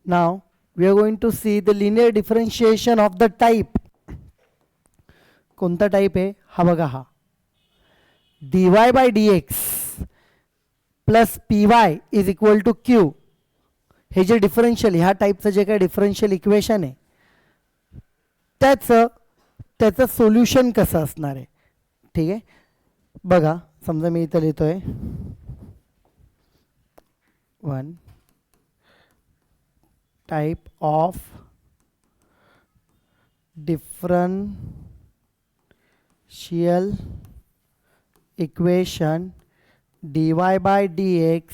Now we are going to see the linear differentiation of the type. कोणता type आहे हा बघा, हा dy by dx plus py is equal to q. हे जे differential, ह्या टाईपचं जे काही डिफरन्शियल इक्वेशन आहे त्याचं सोल्युशन कसं असणार आहे. ठीक आहे, बघा समजा मी इथं लिहितोय 1 type of differential equation dy by dx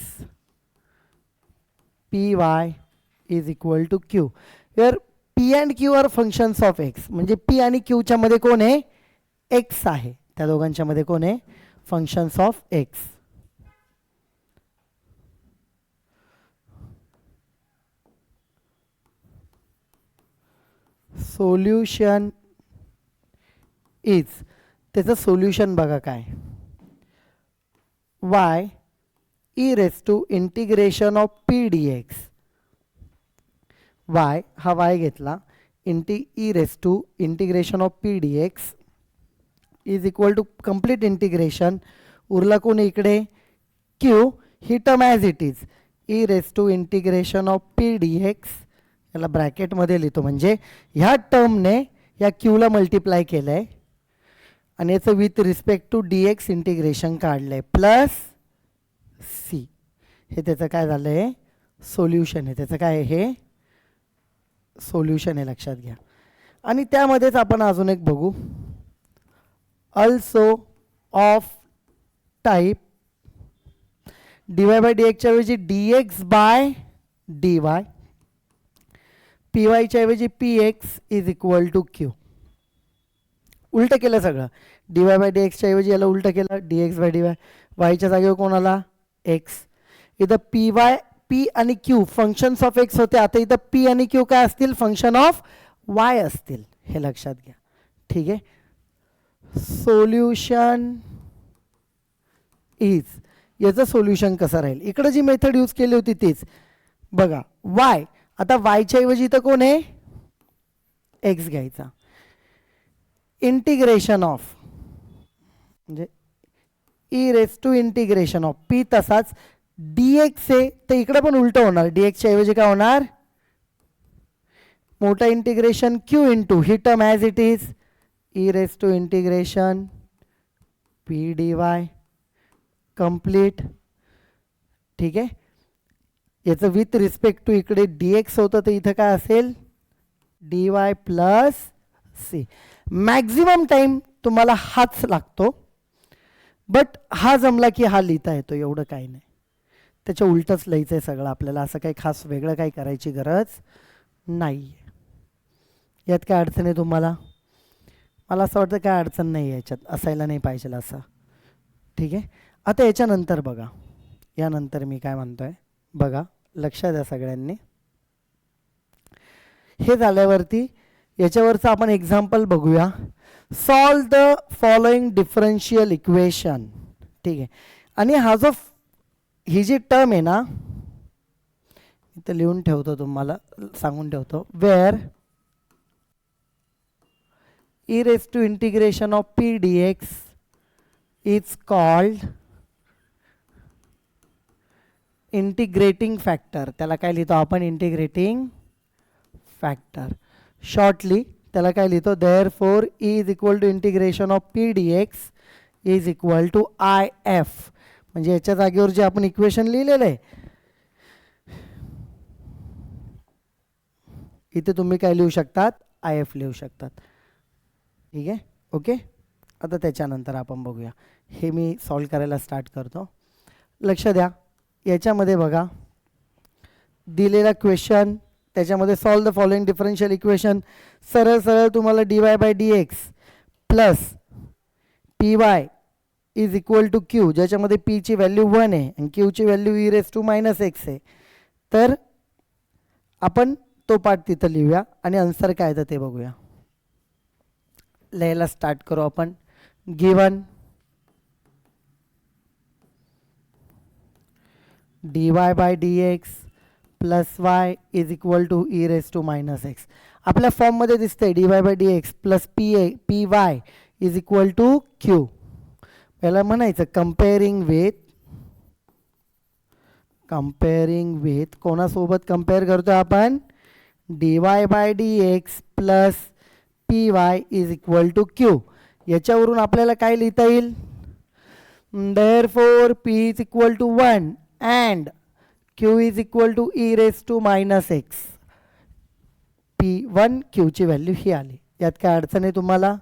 py is equal to q. Here p and q are functions of x. म्हणजे p आणि q च्या मध्ये कोण आहे, x आहे. त्या दोघांच्या मध्ये कोण आहे, functions of x. Solution is, त्याचं सोल्युशन बघा काय, y e raised to integration of p dx. y हा y घेतला, e raised to integration of p dx is equal to complete integration, उरला कोण इकडे q, ही term as it is e raised to integration of p dx. याला ब्रॅकेटमध्ये लिहितो, म्हणजे ह्या टर्मने या क्यूला मल्टिप्लाय केलं आहे आणि याचं with respect to dx integration काढलं आहे, प्लस सी. हे त्याचं काय झालं आहे, सोल्युशन आहे. त्याचं काय आहे, हे सोल्युशन आहे, लक्षात घ्या. आणि त्यामध्येच आपण अजून एक बघू, also of type dy by dx च्या ऐवजी dx बाय dy, py च्या ऐवजी px is equal to q. उलट केलं सगळं, dy बाय dx च्या ऐवजी याला उलट केलं, dx बाय dy. y च्या जागेवर कोण आला, x. इथं p आणि q फंक्शन्स ऑफ x होते, आता इथं p आणि q काय असतील, फंक्शन ऑफ y असतील. हे लक्षात घ्या. ठीक आहे, सोल्युशन इज, याचं सोल्युशन कसं राहील, इकडे जी मेथड यूज केली होती तीच बघा. y, आता y च्या ऐवजी इथं कोण आहे, x घ्यायचा, इंटिग्रेशन ऑफ म्हणजे e raise to integration of p तसाच dx आहे, तर इकडे पण उलट होणार, dx च्या ऐवजी काय होणार, मोठा इंटिग्रेशन q इंटू ही term as it is e raise to integration p dy complete. ठीक आहे, याचं विथ रिस्पेक्ट टू इकडे dx होतं, तर इथं काय असेल, dy plus c. Maximum time तुम्हाला हाच लागतो, बट हा जमला की हा लिहिता येतो, एवढं काही नाही. त्याच्या उलटच लिहायचं आहे सगळं आपल्याला, असं काही खास वेगळं काही करायची गरज नाही. यात काय अडचण आहे तुम्हाला, मला असं वाटतं काय अडचण नाही याच्यात, असायला नाही पाहिजे असं. ठीक आहे, आता याच्यानंतर बघा, यानंतर मी काय म्हणतोय बघा, लक्षात द्या सगळ्यांनी. हे झाल्यावरती याच्यावरचं आपण एक्झाम्पल बघूया. Solve the following differential equation. ठीक आहे, आणि हा जो ही जी टर्म आहे ना, इथं लिहून ठेवतो, तुम्हाला सांगून ठेवतो, where e raise to integration of p dx is called integrating factor. त्याला काय लिहितो आपण, इंटिग्रेटिंग फॅक्टर. शॉर्टली त्याला काय लिहितो, therefore e is equal to integration of p dx is equal to if. म्हणजे याच्या जागेवर जे आपण इक्वेशन लिहिलेलं आहे, इथे तुम्ही काय लिहू शकतात, if लिहू शकतात. ठीक आहे, ओके. आता त्याच्यानंतर आपण बघूया, हे मी सॉल्व करायला स्टार्ट करतो. लक्ष द्या, याच्यामध्ये बघा दिलेला क्वेश्चन, त्याच्यामध्ये solve the following differential equation. सरळ सरळ तुम्हाला dy by dx plus py is equal to q, ज्याच्यामध्ये p ची व्हॅल्यू 1 आहे आणि q ची value e raise to minus x आहे. तर आपण तो पार्ट तिथं लिहूया आणि आन्सर काय आहे ते बघूया. लिहायला स्टार्ट करू आपण. Given dy by dx plus y is equal to e raise to minus x. आपल्या फॉर्ममध्ये दिसतंय dy bye D x plus p y is equal to q. पहिला म्हणायचं कम्पेअरिंग विथ कोणासोबत कम्पेअर करतो आपण, dy bye D x plus p y is equal to q. याच्यावरून आपल्याला काय लिहिता येईल, therefore p is equal to 1 and q is equal to e raised to minus x. p1 q ची value ही आली, यात काय अडचण आहे तुम्हाला.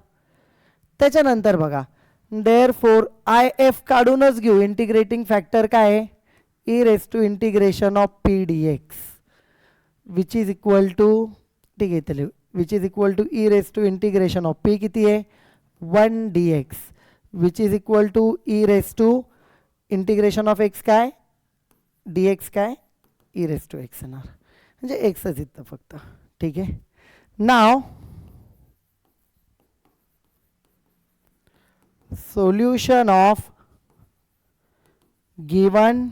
त्याच्यानंतर बघा therefore if काढूनच घेऊ, इंटिग्रेटिंग फॅक्टर काय आहे, e raised to integration of p dx which is equal to, ठीक आहे इथे which is equal to e raised to integration of p किती आहे 1 dx which is equal to e raise to integration of x काय dx काय e raise to x येणार, म्हणजे एक्सच इथं फक्त. ठीक आहे. नाव solution of given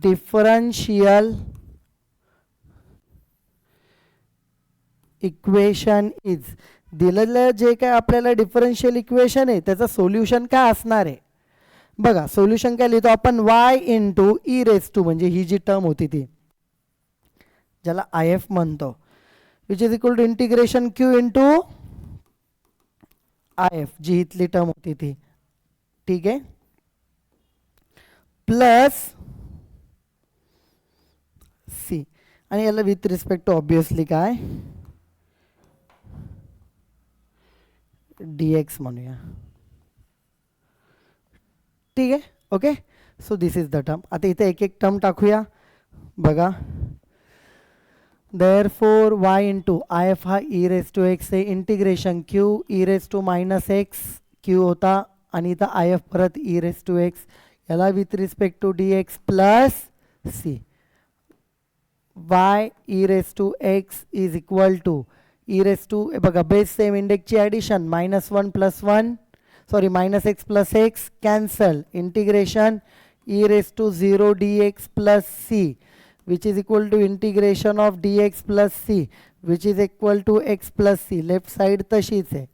differential equation is, दिलेलं जे काय आपल्याला डिफरन्शियल इक्वेशन आहे त्याचं सोल्युशन काय असणार आहे. बघा सोल्युशन काय लिहितो आपण, y into e raise to, म्हणजे ही जी टर्म होती ती ज्याला आय एफ म्हणतो, which is equal to integration Q into I F, जी इथली टर्म होती ती. ठीक आहे. प्लस सी, आणि याला विथ रिस्पेक्ट टू ऑब्विसली काय dx म्हणूया. ठीक आहे. Okay. So this is the term. आता इथे एक एक टर्म टाकूया. बघा therefore y into I F हा ई रेस टू एक्स आहे, integration q e raise to minus x q होता, आणि इथं आय एफ परत ई रेस टू एक्स, याला with respect to d x plus c y e raise to x is equal to e raise to, बघा base same इंडेक्सची addition -1 + 1 sorry -x + x cancel, integration e raise to 0 dx plus C which is equal to integration of dx plus C which is equal to x plus C. Left side तशीच आहे.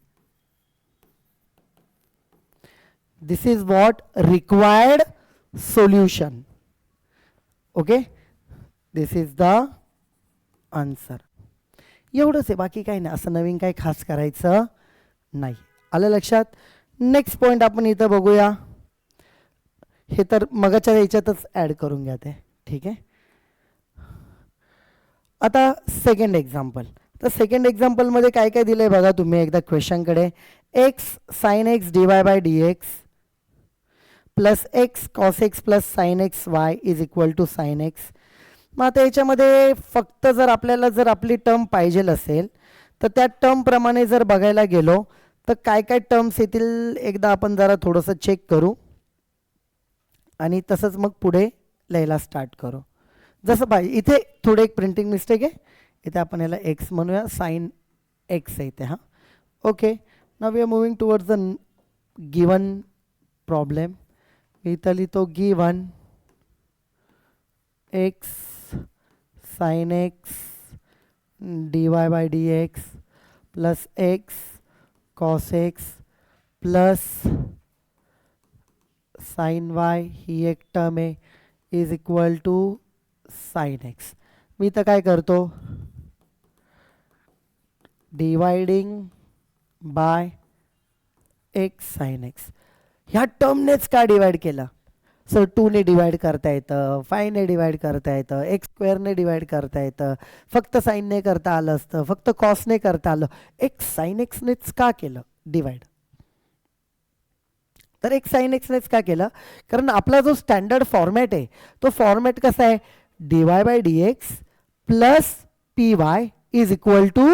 This is what required solution. Okay, this is the answer. एवढंच आहे, बाकी काही नाही, असं नवीन काही खास करायचं नाही. आलं लक्षात. नेक्स्ट पॉईंट आपण इथं बघूया. हे तर मगाच्या याच्यातच ॲड करून घ्या ते. ठीक आहे. आता सेकंड एक्झाम्पल. तर सेकंड एक्झाम्पलमध्ये काय काय दिलं आहे बघा तुम्ही एकदा क्वेश्चनकडे. X sine x dy bye D x plus x cos x plus sine x y is equal to sine x. मग आता याच्यामध्ये फक्त जर आपल्याला जर आपली टर्म पाहिजे असेल तर त्या टर्मप्रमाणे जर बघायला गेलो तर काय काय टर्म्स येतील एकदा आपण जरा थोडंसं चेक करू, आणि तसंच मग पुढे लिहायला स्टार्ट करू. जसं पाहिजे इथे थोडं एक प्रिंटिंग मिस्टेक आहे. इथे आपण याला एक्स म्हणूया, साइन एक्स आहे इथे. हां, okay. Now we are moving towards the given problem. इथं लिहितो given x sine x dy bye D x plus x cos x plus sine y ही एक टर्म आहे is equal to sine x. मी तर काय करतो, dividing by x sine x. ह्या टर्मनेच का डिवाइड केलं. सर 2ने डिवाइड करता येतं, 5ने डिवाइड करता येतं, x² डिवाइड करता येतं, फक्त साईनने करता आलं असतं, फक्त कॉसने करता आलं. एक्स साइन एक्सनेच का केलं डिवाइड. तर एक्स साइन एक्सनेच का केलं, कारण आपला जो स्टँडर्ड फॉर्मॅट आहे तो फॉर्मॅट कसा आहे, dy bye D x plus p y is equal to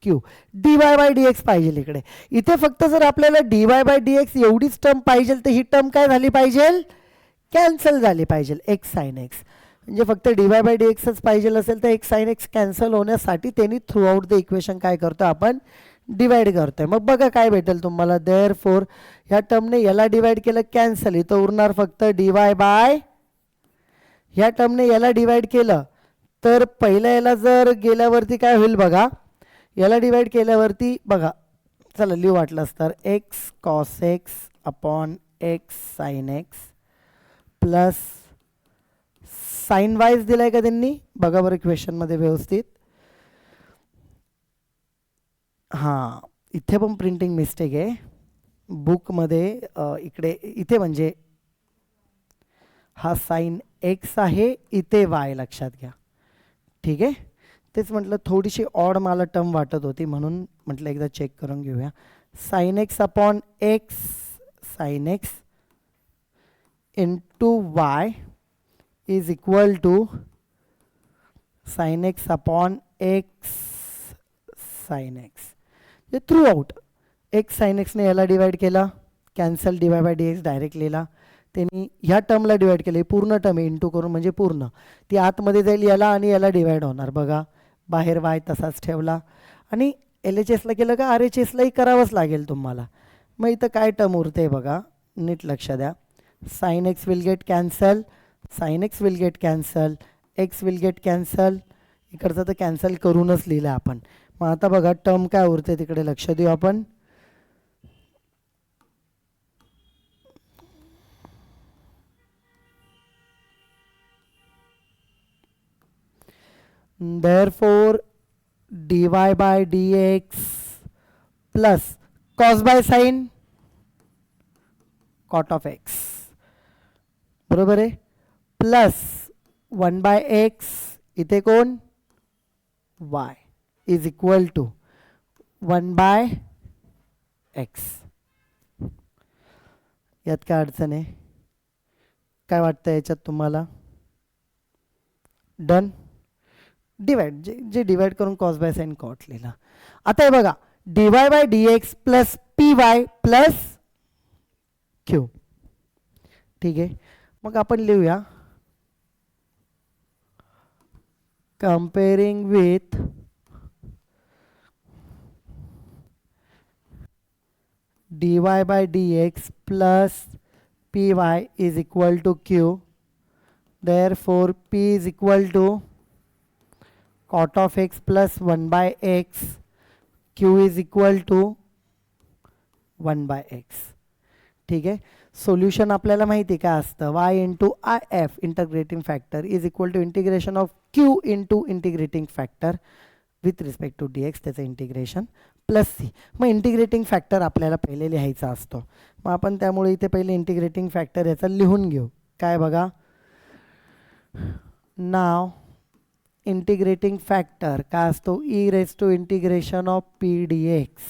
q. dy bye D x पाहिजे इकडे. इथे फक्त जर आपल्याला dy बाय डी एक्स एवढीच टर्म पाहिजे तर ही टर्म काय झाली पाहिजे, कॅन्सल झाली पाहिजे. एक्स साइन एक्स म्हणजे फक्त dy बाय डी एक्सच पाहिजे असेल तर एक्स साइन एक्स कॅन्सल होण्यासाठी त्यांनी थ्रू आउट द इक्वेशन काय करतो आपण, डिवाइड करतोय. मग बघा काय भेटेल तुम्हाला. देअरफॉर ह्या टर्मने याला डिवाइड केलं कॅन्सल, इथं उरणार फक्त dy बाय ह्या टर्मने याला डिवाइड केलं तर पहिल्या याला जर गेल्यावरती काय होईल बघा, याला डिवाइड केल्यावरती बघा, चला लिहू वाटलंच तर x cos x upon x sine x plus sign wise दिलाय का त्यांनी, बघा बरं क्वेश्चनमध्ये व्यवस्थित. हां, इथे पण प्रिंटिंग मिस्टेक आहे बुकमध्ये. इकडे इथे म्हणजे हा साइन एक्स आहे, इथे वाय लक्षात घ्या. ठीक आहे, तेच म्हटलं थोडीशी ऑड मला टर्म वाटत होती म्हणून म्हटलं एकदा चेक करून घेऊया. Sine x upon x sine x into y is equal to sine x upon x sine x. हे थ्रू आउट एक्स साइन एक्सने याला डिवाइड केला, cancel divide by D x direct लिहिला. त्यांनी ह्या टर्मला डिवाइड केले, पूर्ण टर्म इंटू करून म्हणजे पूर्ण ती आतमध्ये जाईल याला आणि याला डिवाइड होणार. बघा बाहेर वाय तसाच ठेवला आणि एल एच एसला केलं का आर एच एसलाही करावंच लागेल तुम्हाला. मग इथं काय टर्म उरते बघा, नीट लक्ष द्या. Sine x will get cancel, sine x will get cancel, x will get cancel, इकडचं तर कॅन्सल करूनच लिहिलं आपण. मग आता बघा टर्म काय उरते तिकडे लक्ष देऊ आपण. Therefore dy by dx plus cos by sin cot of x बरोबर आहे, प्लस 1 by x इथे कोण y is equal to 1 by x. यात काय अडचण आहे, काय वाटतं याच्यात तुम्हाला? डन. डिवाइड जे डिवाइड करून कॉस बाय साइन कॉट लिहिला. आता हे बघा dy by dx plus p y plus q. ठीक आहे, मग आपण लिहूया comparing with dy by dx plus p y is equal to q. Therefore p is equal to cot of x plus 1 by x, q is equal to 1 by x. ठीक आहे, solution आपल्याला माहिती काय असतं, y into I F integrating factor is equal to integration of q into integrating factor with respect to d x, त्याचं integration plus c. मग integrating factor आपल्याला पहिले लिहायचा असतो, मग आपण त्यामुळे इथे पहिले इंटिग्रेटिंग फॅक्टर याचा लिहून घेऊ. काय बघा, नाव इंटिग्रेटिंग फॅक्टर काय असतो, e raise to integration of p d x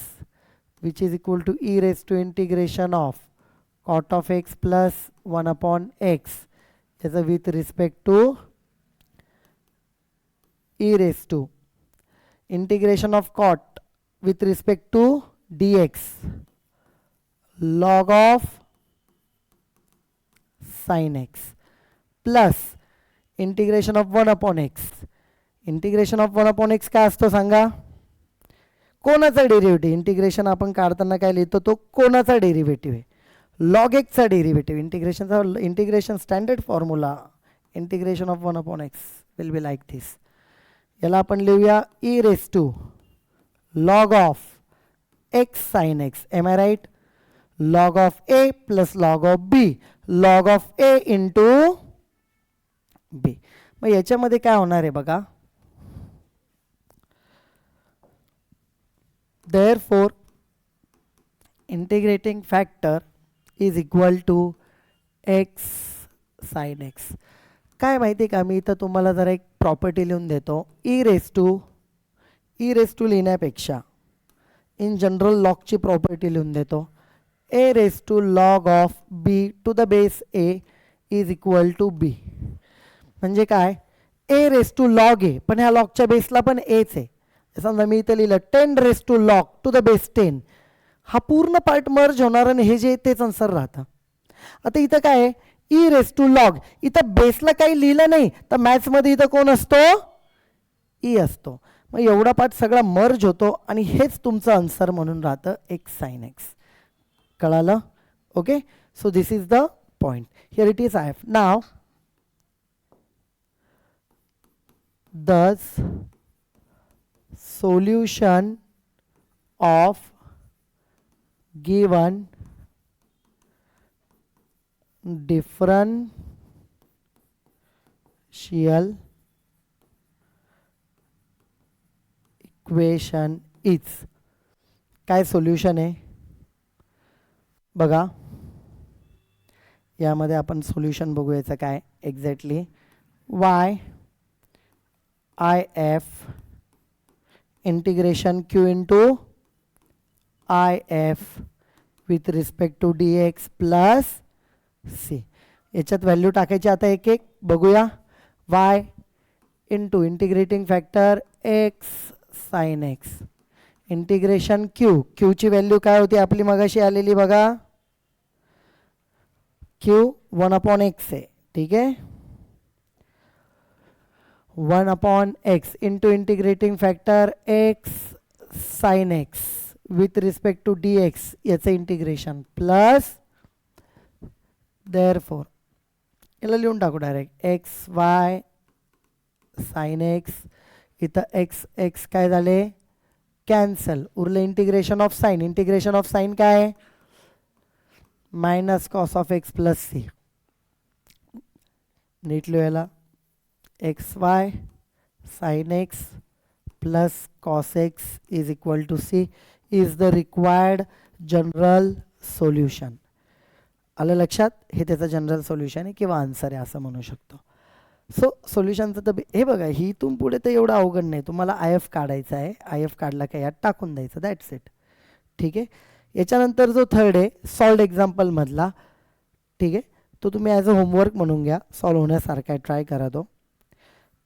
which is equal to e raise to integration of cot of x plus 1 upon x, याचं with respect to e raise to integration of cot with respect to d x log of sine x plus integration of 1 upon x. Integration of 1 upon x काय असतो सांगा, कोणाचा derivative. Integration आपण काढताना काय लिहितो, तो कोणाचा डेरिव्हेटिव्ह आहे, लॉग एक्सचा डेरिव्हेटिव्ह. इंटिग्रेशनचा integration standard formula integration of 1 upon x will be like this. याला आपण लिहूया e raise to log of x sine x. Am I right, log of a plus log of b, log of a into b. मग याच्यामध्ये काय होणार आहे बघा, therefore integrating factor is equal to x sin x. काय माहिती का, मी इथं तुम्हाला जरा एक प्रॉपर्टी लिहून देतो. ई रेस टू लिहिण्यापेक्षा इन जनरल लॉगची प्रॉपर्टी लिहून देतो. A raise to log of b to the base a is equal to b. म्हणजे काय, a raise to log a, पण ह्या लॉगच्या बेसला पण एच आहे. समजा मी इथं लिहिलं 10 raise to log to the base 10, हा पूर्ण पार्ट मर्ज होणार आणि हे जे तेच आन्सर राहतं. आता इथं काय आहे, ई रेस टू लॉग, इथं बेसला काही लिहिलं नाही तर मॅथ्समध्ये इथं कोण असतो, ई असतो. मग एवढा पार्ट सगळा मर्ज होतो आणि हेच तुमचं आन्सर म्हणून राहतं एक्स साइन एक्स. कळालं? Okay, so this is the point. Here it is I F. Now thus solution of given differential equation is. काय सोल्युशन आहे बघा, यामध्ये आपण सोल्युशन बघूयाचं काय exactly. Y I F integration Q into I F with respect to d x plus c. याच्यात value टाकायची आता एक एक बघूया. Y into integrating factor x sine x integration q. क्यूची व्हॅल्यू काय होती आपली मगाशी आलेली बघा, क्यू 1/x आहे. ठीक आहे, 1/x into integrating factor x sine x with respect to d x याचं इंटिग्रेशन प्लस देअरफॉर याला लिहून टाकू direct x y sine x. इथं एक्स एक्स काय झाले कॅन्सल, उरलं integration of sine. Integration of sine काय minus cos of x plus c. नीट लिहायला x y sine x plus cos x is equal to c is the required general solution. आलं लक्षात, हे त्याचं जनरल सोल्युशन आहे किंवा आन्सर आहे असं म्हणू शकतो. सो सोल्युशनचं तर हे बघा, ही इथून पुढे तर एवढं अवघड नाही. तुम्हाला आय एफ काढायचा आहे, आय एफ काढला काय यात टाकून द्यायचं, दॅट्स इट. ठीक आहे, याच्यानंतर जो थर्ड आहे सॉल्ड एक्झाम्पलमधला, ठीक आहे, तो तुम्ही ॲज अ होमवर्क म्हणून घ्या, सॉल्व होण्यासारखा ट्राय करा तो.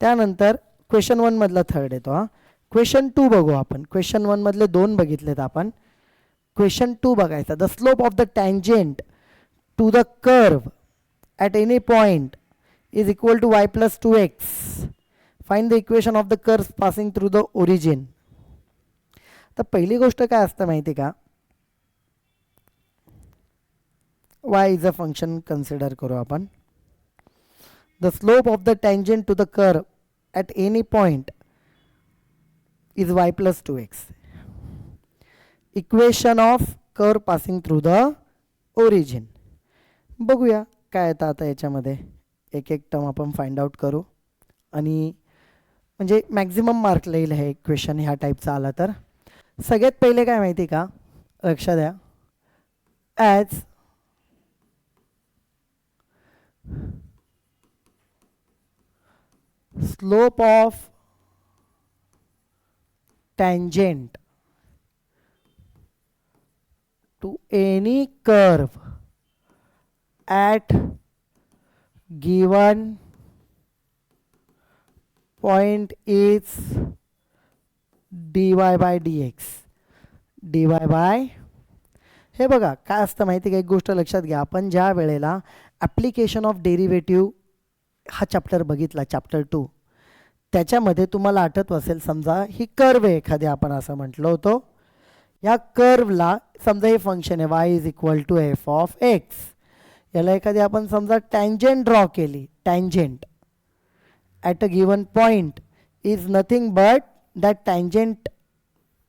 त्यानंतर क्वेश्चन 1 मधला थर्ड येतो. हा क्वेश्चन 2 बघू आपण. क्वेश्चन 1 मधले 2 बघितलेत आपण. क्वेश्चन 2 बघायचा. The slope of the tangent to the curve at any point is equal to y plus 2x. Find the equation of the curve passing through the origin. तर पहिली गोष्ट काय असतं माहिती का, y is a function consider करू आपण. The slope of the tangent to the curve at any point is y plus 2x. Equation of curve passing through the origin. बघूया काय येतं आता याच्यामध्ये. एक एक टर्म आपण फाइंड आउट करू आणि म्हणजे मॅक्झिमम मार्क येईल हे क्वेश्चन ह्या टाईपचा आला तर. सगळ्यात पहिले काय माहिती का, लक्षात द्या, as slope of tangent to any curve at given point is dy by dx. dy by, हे बघा काय असतं माहिती का, एक गोष्ट लक्षात घ्या. आपण ज्या वेळेला ॲप्लिकेशन ऑफ डेरिव्हेटिव्ह हा चॅप्टर बघितला, चॅप्टर 2, त्याच्यामध्ये तुम्हाला आठवत असेल, समजा ही कर्व आहे एखादी, आपण असं म्हटलं होतं, या कर्वला समजा हे फंक्शन आहे y is equal to f of x. याला एखादी आपण समजा टँजेंट ड्रॉ केली. Tangent at a given point is nothing but that tangent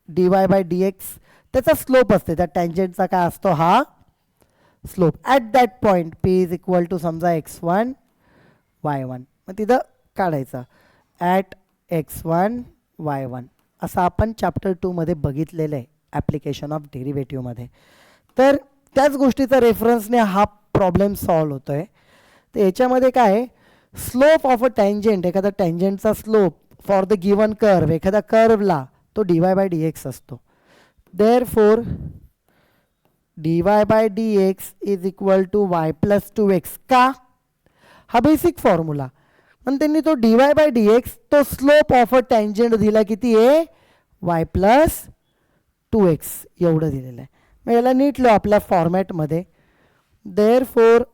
d y by D x, त्याचा स्लोप असते. त्या टँजेंटचा काय असतो हा slope. At that point P is equal to समजा x1 y1, मग तिथं काढायचं ॲट x1 y1. असं आपण चॅप्टर 2 मध्ये बघितलेलं आहे ॲप्लिकेशन ऑफ डेरिव्हेटिव्हमध्ये. तर त्याच गोष्टीचा रेफरन्सने हा प्रॉब्लेम सॉल्व होतो आहे. तर याच्यामध्ये काय, स्लोप ऑफ अ टँजेंट, एखादा टँजेंटचा slope for the given curve, एखाद्या कर्वला तो d y by D x असतो. Therefore d y by D x is equal to y plus 2x. का, हा बेसिक फॉर्म्युला. पण त्यांनी तो d y by D x, तो स्लोप ऑफ अ टँजेंट दिला किती आहे, वाय प्लस 2x एवढं दिलेलं आहे. मग याला नीट लिहू आपल्या फॉर्मॅटमध्ये. Therefore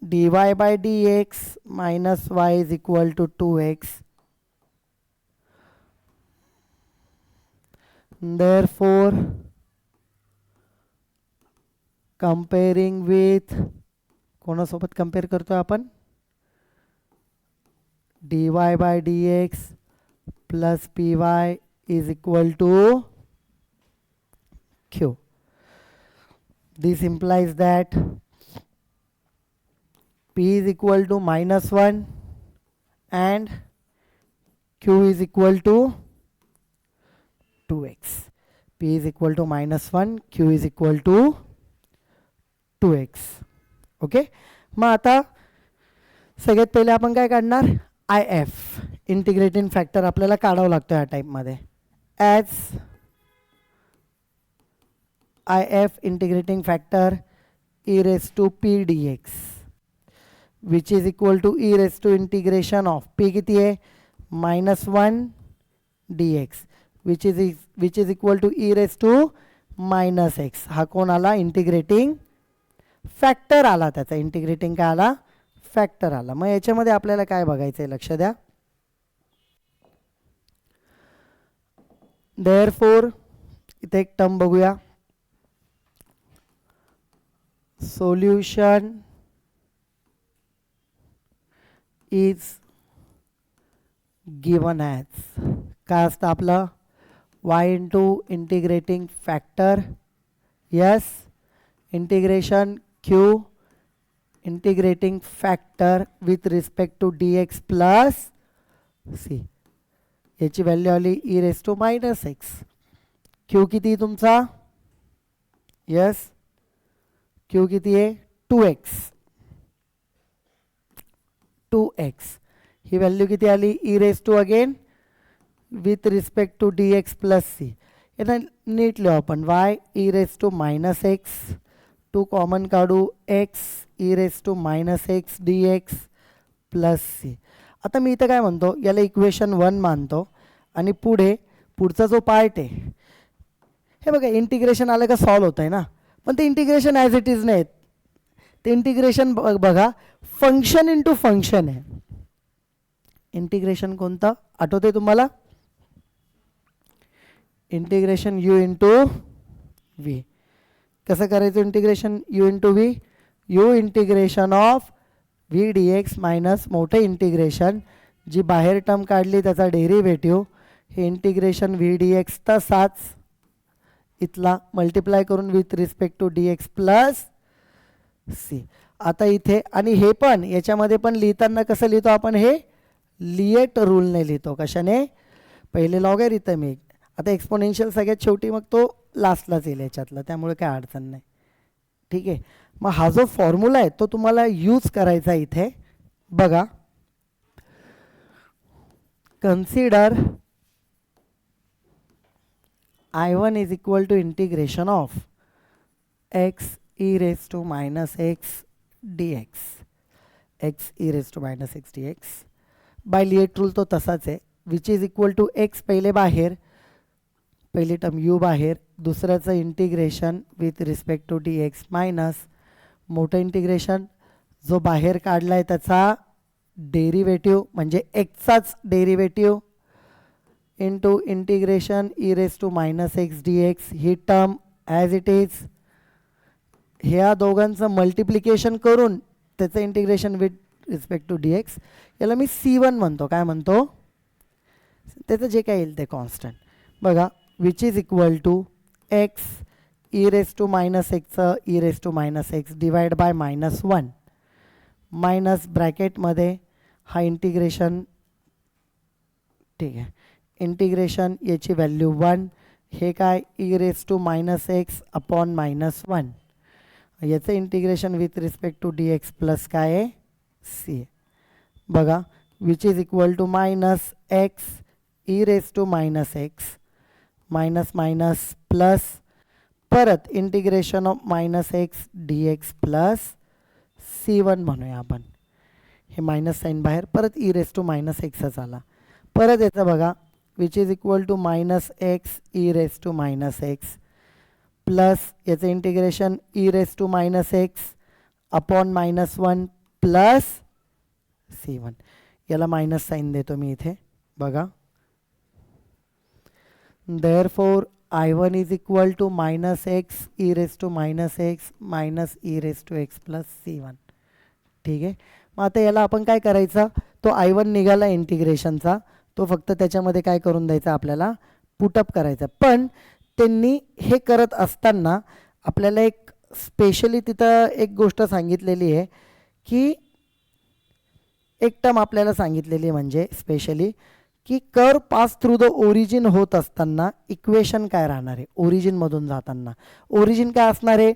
dy by dx minus y is equal to 2x. Therefore comparing with, कोणासोबत कंपेअर करतोय आपण, dy by dx plus py is equal to q. This implies that p is equal to -1 and q is equal to 2x. p is equal to -1, q is equal to 2x. Okay, मग आता सगळ्यात पहिले आपण काय काढणार, I F integrating factor आपल्याला काढावं लागतो या टाईपमध्ये. As I F integrating factor e raised to p dx which is equal to e raised to integration of p किती आहे, -1 dx which is equal to e raised to -x. हा कोण आला, इंटिग्रेटिंग फॅक्टर आला, त्याचा integrating काय आला, factor आला. मग याच्यामध्ये आपल्याला काय बघायचं आहे, लक्ष द्या. देअरफॉर इथे एक टर्म बघूया, सोल्युशन इज गिवन ॲज, काय असतं आपलं, y into integrating factor, yes, integration q integrating factor with respect to dx plus c. याची व्हॅल्यू आली e raise to -x. q किती तुमचा, यस, q किती आहे, 2x. 2x ही व्हॅल्यू किती आली, e raise to again with respect to dx plus c. यांना नीट लिहू आपण, y e raise to -x, 2 common काढू, x e raise to -x dx plus c. आता मी इथं काय म्हणतो, याला इक्वेशन 1 मानतो आणि पुढचा जो पार्ट आहे, हे बघा इंटिग्रेशन आलं का सॉल्व होत आहे ना, पण ते इंटिग्रेशन ॲज इट इज नाही, ते इंटिग्रेशन बघा फंक्शन इंटू फंक्शन आहे. इंटिग्रेशन कोणतं आठवतंय तुम्हाला, इंटिग्रेशन u इंटू v. कसं करायचं integration u into v, u integration of v dx minus मोठे इंटिग्रेशन, जी बाहेर टर्म काढली त्याचा डेरिव्हेटिव्ह, हे इंटिग्रेशन v dx तसाच इथला मल्टिप्लाय करून with respect to dx plus c. आता इथे आणि हे पण याच्यामध्ये पण लिहिताना कसं लिहितो आपण, हे लिएट रूलने लिहितो. कशाने, पहिले लॉगॅरिथमिक, आता एक्सपोनेन्शियल सगळ्यात शेवटी, मग तो लास्टलाच येईल याच्यातला, त्यामुळे काय अडचण नाही. ठीक आहे, मग हा जो फॉर्म्युला आहे तो तुम्हाला यूज करायचा इथे. बघा, consider I1 is equal to integration of x e raised to -x dx, x e raised to -x dx by LIATE rule तो तसाच आहे, which is equal to x पहिले बाहेर, पहिली टर्म u बाहेर, दुसऱ्याचं integration with respect to dx minus मोठं integration जो बाहेर काढला आहे त्याचा डेरिव्हेटिव्ह म्हणजे एक्सचाच derivative into integration e raise to -x dx, ही टर्म ॲज इट इज, ह्या दोघांचं मल्टिप्लिकेशन करून त्याचं integration with respect to dx, याला मी c1 म्हणतो. काय म्हणतो, त्याचं जे काय येईल ते कॉन्स्टंट. बघा, which is equal to x e raise to -x e raise to -x divide by -1 minus ब्रॅकेटमध्ये हा इंटिग्रेशन, ठीक आहे, इंटिग्रेशन याची व्हॅल्यू 1, हे काय e raise to -x upon -1, याचं integration with respect to dx plus काय आहे c. बघा, which is equal to -x e raise to -x minus minus plus, परत integration of -x dx plus c1 म्हणूया आपण. हे मायनस साईन बाहेर, परत e रेस टू -xच आला. परत याचं बघा, which is equal to -x e raise to -x plus याचं integration e raise to -x upon -1 plus c1. याला मायनस साईन देतो मी इथे. बघा, therefore I1 is equal to -x e raise to -x minus e raise to x plus c1. ठीक आहे, मग आता याला आपण काय करायचं, तो I1 निघाला इंटिग्रेशनचा, तो फक्त त्याच्यामध्ये काय करून द्यायचा आपल्याला, पुटअप करायचा. पण त्यांनी हे करत असताना आपल्याला एक स्पेशली तिथं एक गोष्ट सांगितलेली आहे की एक टर्म आपल्याला सांगितलेली म्हणजे स्पेशली की curve pass through the origin होत असताना इक्वेशन काय राहणार आहे ओरिजिनमधून जाताना. ओरिजिन काय असणार आहे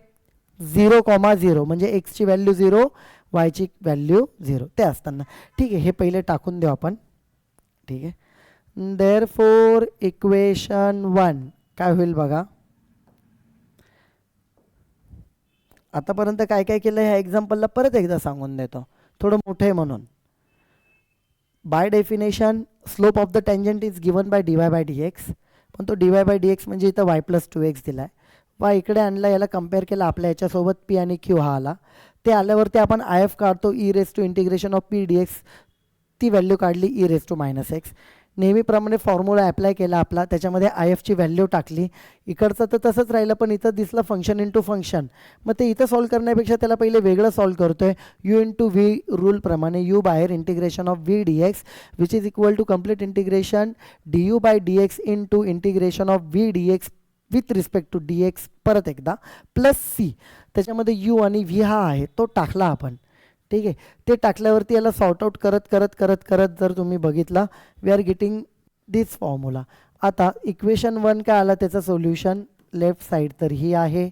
0,0 म्हणजे एक्सची व्हॅल्यू 0 वायची व्हॅल्यू 0 ते असताना. ठीक आहे, हे पहिले टाकून देऊ आपण. ठीक आहे, देअरफॉर इक्वेशन 1 काय होईल बघा. आतापर्यंत काय काय केलं ह्या एक्झाम्पलला परत एकदा सांगून देतो, थोडं मोठं आहे म्हणून. By definition slope of the tangent is given by dy by dx, पण तो dy बाय dx म्हणजे इथं y प्लस 2x दिलाय. y इकडे आणला, याला कम्पेअर केला आपल्या याच्यासोबत p आणि q हा आला. ते आल्यावरती आपण if काढतो e raise to integration of p dx, ती व्हॅल्यू काढली e raise to minus x. नेहमीप्रमाणे फॉर्म्युला अप्लाय केला आपला, त्याच्यामध्ये IFची व्हॅल्यू टाकली. इकडचं तर तसंच राहिलं, पण इथं दिसलं फंक्शन इंटू फंक्शन. मग ते इथं सॉल्व करण्यापेक्षा त्याला पहिले वेगळं सॉल्व करतोय. यू इंटू व्ही रूलप्रमाणे यू बाहेर integration of v d x which is equal to complete integration d u by D x into integration of v d x with respect to d x परत एकदा plus c. त्याच्यामध्ये u आणि v हा आहे तो टाकला आपण. ठीक आहे, ते टाकल्यावरती याला सॉर्ट आउट करत करत करत करत जर तुम्ही बघितला we are getting this formula. आता इक्वेशन 1 काय आला त्याचं सोल्युशन लेफ्ट साईड तर ही आहे.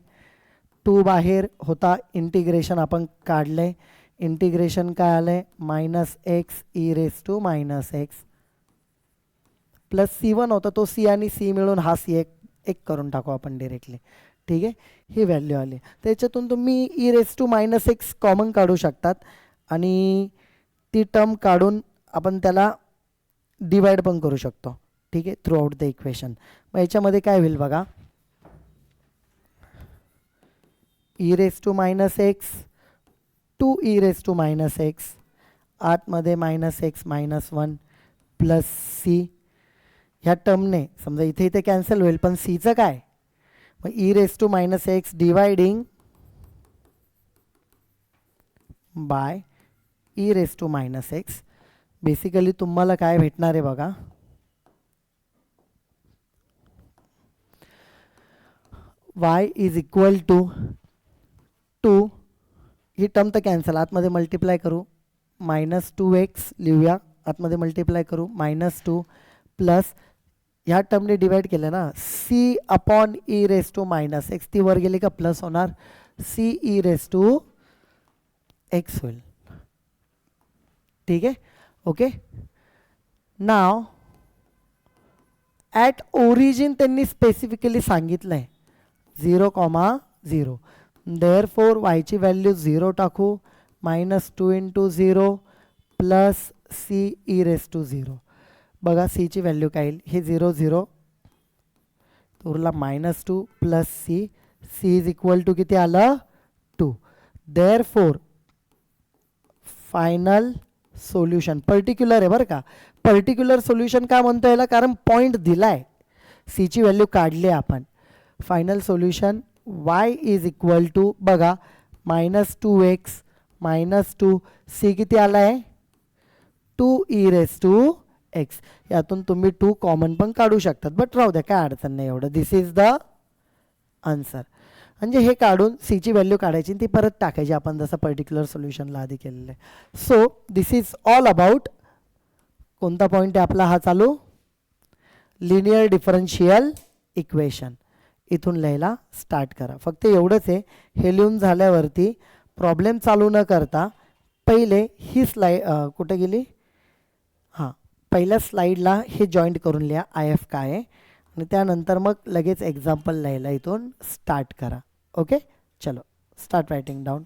2 बाहेर होता, इंटिग्रेशन आपण काढले. इंटिग्रेशन काय आलंय minus x e raise to minus x plus C1 होता, तो C आणि C मिळून हा C एक करून टाकू आपण डिरेक्टली. ठीक आहे, ही व्हॅल्यू आली. त्याच्यातून तुम्ही e raise to minus x common काढू शकतात आणि ती टर्म काढून आपण त्याला डिवाइड पण करू शकतो. ठीक आहे, थ्रू आउट द इक्वेशन. मग याच्यामध्ये काय होईल बघा, e raise to minus x to e raise to minus x आतमध्ये minus x minus 1 plus c. ह्या टर्मने समजा इथे इथे कॅन्सल होईल, पण सीचं काय मग e raise to minus x dividing by e raise to minus x. Basically तुम्हाला काय भेटणार आहे बघा, y इज इक्वल टू 2, ही टर्म तर कॅन्सल, आतमध्ये मल्टिप्लाय करू मायनस 2x लिहूया, आतमध्ये मल्टिप्लाय करू मायनस 2 प्लस ह्या टर्मने डिवाइड केलं ना c upon e raise to minus x, ती वर गेली का प्लस होणार c e raise to x होईल. ठीक आहे, ओके. नाव ॲट ओरिजिन त्यांनी स्पेसिफिकली सांगितलं आहे 0,0. देअरफॉर वायची व्हॅल्यू 0 टाकू, minus 2 into 0 plus c e raise to 0. बघा सीची व्हॅल्यू काय येईल, हे 0 0 उरला minus 2 plus c. C is equal to किती आलं 2. देअरफॉर फायनल सोल्युशन पर्टिक्युलर आहे बरं का. पर्टिक्युलर सोल्युशन का म्हणतो याला, कारण पॉईंट दिलाय, सीची व्हॅल्यू काढली आपण. Final solution y is equal to बघा मायनस 2x मायनस 2 सी किती आला आहे 2 ई रेस टू एक्स. यातून तुम्ही 2 कॉमन पण काढू शकतात, बट राहू द्या काय अडचण नाही एवढं. दिस इज द आन्सर. म्हणजे हे काढून सीची व्हॅल्यू काढायची ती परत टाकायची आपण जसं पर्टिक्युलर सोल्युशनला आधी केलेलं आहे. So this is all about कोणता पॉईंट आहे आपला हा चालू लिनियर डिफरन्शियल इक्वेशन. इथून लिहायला स्टार्ट करा. फक्त एवढंच आहे, हे लिहून झाल्यावरती प्रॉब्लेम चालू न करता पहिले ही कुठे गेली, हां पहिल्या स्लाईडला हे जॉईंट करून लिहा IF काय आहे आणि त्यानंतर मग लगेच एक्झाम्पल लिहायला इथून स्टार्ट करा. ओके, चलो स्टार्ट रायटिंग डाऊन.